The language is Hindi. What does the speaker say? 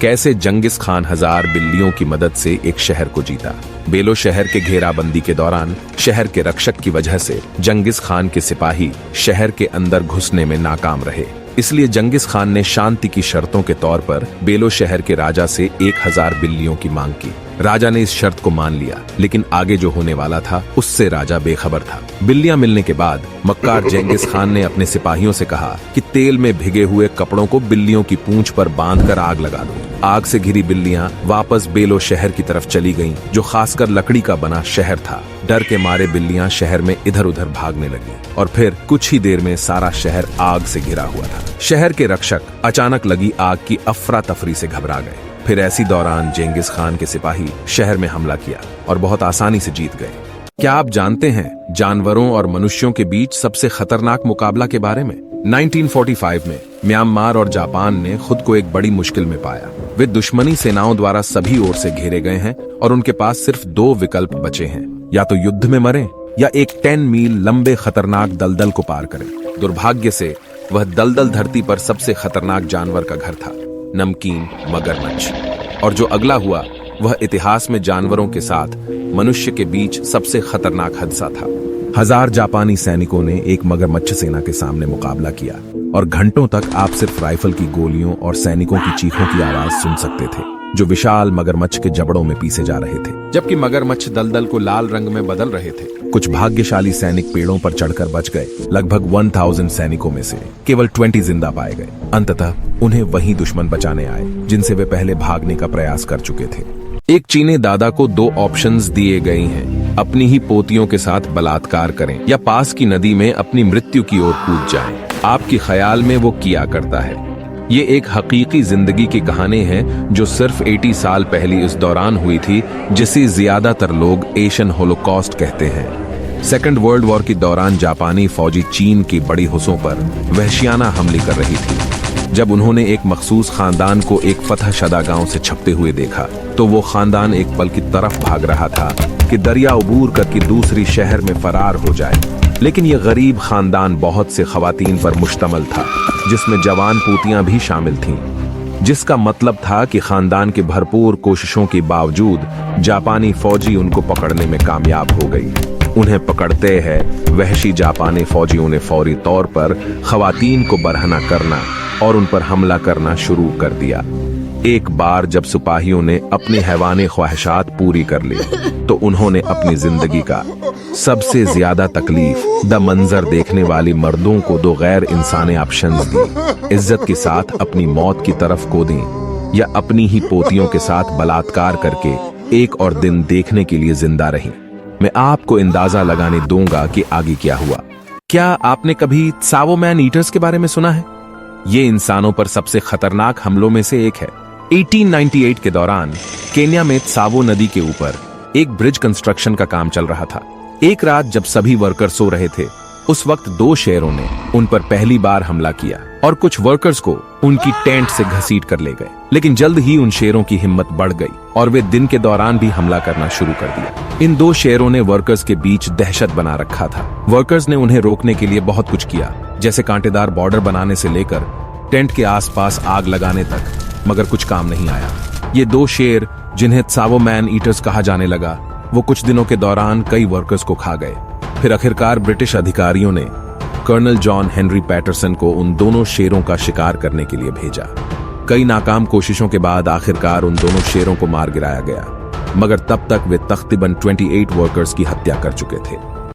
कैसे जंगिस खान 1000 बिल्लियों की मदद से एक शहर को जीता। बेलो शहर के घेराबंदी के दौरान शहर के रक्षक की वजह से जंगिस खान के सिपाही शहर के अंदर घुसने में नाकाम रहे। इसलिए जंगिस खान ने शांति की शर्तों के तौर पर बेलो शहर के राजा से 1000 बिल्लियों की मांग की। राजा ने इस शर्त को मान लिया, लेकिन आगे जो होने वाला था उससे राजा बेखबर था। बिल्लियां मिलने के बाद मक्कार जंगिस खान ने अपने सिपाहियों से कहा कि तेल में भिगे हुए कपड़ों को बिल्लियों की पूंछ पर बांधकर आग लगा दो। आग से घिरी बिल्लियां वापस बेलो शहर की तरफ चली गईं, जो खासकर लकड़ी का बना शहर था। डर के मारे बिल्लियां शहर में इधर उधर भागने लगी और फिर कुछ ही देर में सारा शहर आग से घिरा हुआ था। शहर के रक्षक अचानक लगी आग की अफरा तफरी से घबरा गए। फिर ऐसी दौरान जंगिस खान के सिपाही शहर में हमला किया और बहुत आसानी से जीत गए। क्या आप जानते हैं जानवरों और मनुष्यों के बीच सबसे खतरनाक मुकाबला के बारे में? 1945 में म्यांमार और जापान ने खुद को एक बड़ी मुश्किल में पाया। वे दुश्मनी सेनाओं द्वारा सभी ओर से घेरे गए हैं और उनके पास सिर्फ 2 विकल्प बचे हैं, या तो युद्ध में मरें या एक 10 मील लंबे खतरनाक दलदल को पार करें। दुर्भाग्य से वह दलदल धरती पर सबसे खतरनाक जानवर का घर था, नमकीन मगरमच्छ। और जो अगला हुआ वह इतिहास में जानवरों के साथ मनुष्य के बीच सबसे खतरनाक हादसा था। 1000 जापानी सैनिकों ने एक मगरमच्छ सेना के सामने मुकाबला किया और घंटों तक आप सिर्फ राइफल की गोलियों और सैनिकों की चीखों की आवाज सुन सकते थे, जो विशाल मगरमच्छ के जबड़ों में पीसे जा रहे थे। जबकि मगरमच्छ दलदल को लाल रंग में बदल रहे थे। कुछ भाग्यशाली सैनिक पेड़ों पर चढ़कर बच गए। लगभग 1000 सैनिकों में से केवल 20 जिंदा पाए गए। अंततः उन्हें वही दुश्मन बचाने आए जिनसे वे पहले भागने का प्रयास कर चुके थे। एक चीनी दादा को 2 ऑप्शंस दिए गए हैं, अपनी ही पोतियों के साथ बलात्कार करें या पास की नदी में अपनी मृत्यु की ओर कूद जाएं। आपके ख्याल में वो किया करता है? ये एक हकीकी जिंदगी की कहानी है जो सिर्फ 80 साल पहले इस दौरान हुई थी, जिसे ज्यादातर लोग एशियन होलोकॉस्ट कहते हैं। सेकेंड वर्ल्ड वॉर के दौरान जापानी फौजी चीन की बड़ी हुसों पर वहशियाना हमले कर रही थी। जब उन्होंने एक मखसूस खानदान को एक फतह शदा गांव से छपते हुए देखा, तो वो खानदान एक पल की तरफ भाग रहा था कि दरिया उबूर करके दूसरी शहर में फरार हो जाए। लेकिन ये गरीब खानदान बहुत से खवातीन पर मुश्तमल था, जिसमें जवान पोतियां भी शामिल थीं, जिसका मतलब था कि खानदान के भरपूर कोशिशों के बावजूद जापानी फौजी उनको पकड़ने में कामयाब हो गई। उन्हें पकड़ते हैं वहशी जापानी फौजियों ने फौरी तौर पर खवातीन को बरहना करना और उन पर हमला करना शुरू कर दिया। एक बार जब सिपाहियों ने अपनी हैवानी ख्वाहिशात पूरी कर ली, तो उन्होंने अपनी जिंदगी का सबसे ज्यादा तकलीफ द मंजर देखने वाली मर्दों को 2 गैर इंसानी ऑप्शंस दी। इज्जत के साथ अपनी मौत की तरफ को दी या अपनी ही पोतियों के साथ बलात्कार करके एक और दिन देखने के लिए जिंदा रही। मैं आपको अंदाजा लगाने दूंगा कि आगे क्या हुआ। क्या आपने कभी सावो मैन ईटर्स के बारे में सुना है? ये इंसानों पर सबसे खतरनाक हमलों में से एक है। 1898 के दौरान केन्या में सावो नदी के ऊपर एक ब्रिज कंस्ट्रक्शन का काम चल रहा था। एक रात जब सभी वर्कर सो रहे थे, उस वक्त 2 शेरों ने उन पर पहली बार हमला किया और कुछ वर्कर्स को उनकी टेंट से घसीट कर ले गए। लेकिन जल्द ही उन शेरों की हिम्मत बढ़ गई और वे दिन के दौरान भी हमला करना शुरू कर दिया। इन 2 शेरों ने वर्कर्स के बीच दहशत बना रखा था। वर्कर्स ने उन्हें रोकने के लिए बहुत कुछ किया, जैसे कांटेदार बॉर्डर बनाने से लेकर टेंट के आसपास आग लगाने तक, मगर कुछ काम नहीं आया। ये 2 शेर, जिन्हें सावो मैन ईटर्स कहा जाने लगा, वो कुछ दिनों के दौरान कई वर्कर्स को खा गए। फिर आखिरकार ब्रिटिश अधिकारियों ने कर्नल जॉन हेनरी पैटरसन को उन दोनों शेरों का शिकार करने के लिए भेजा। कई नाकाम कोशिशों के बाद आखिरकार उन दोनों शेरों को मार गिराया गया, मगर तब तक वे तकरीबन 28 वर्कर्स की हत्या कर चुके थे।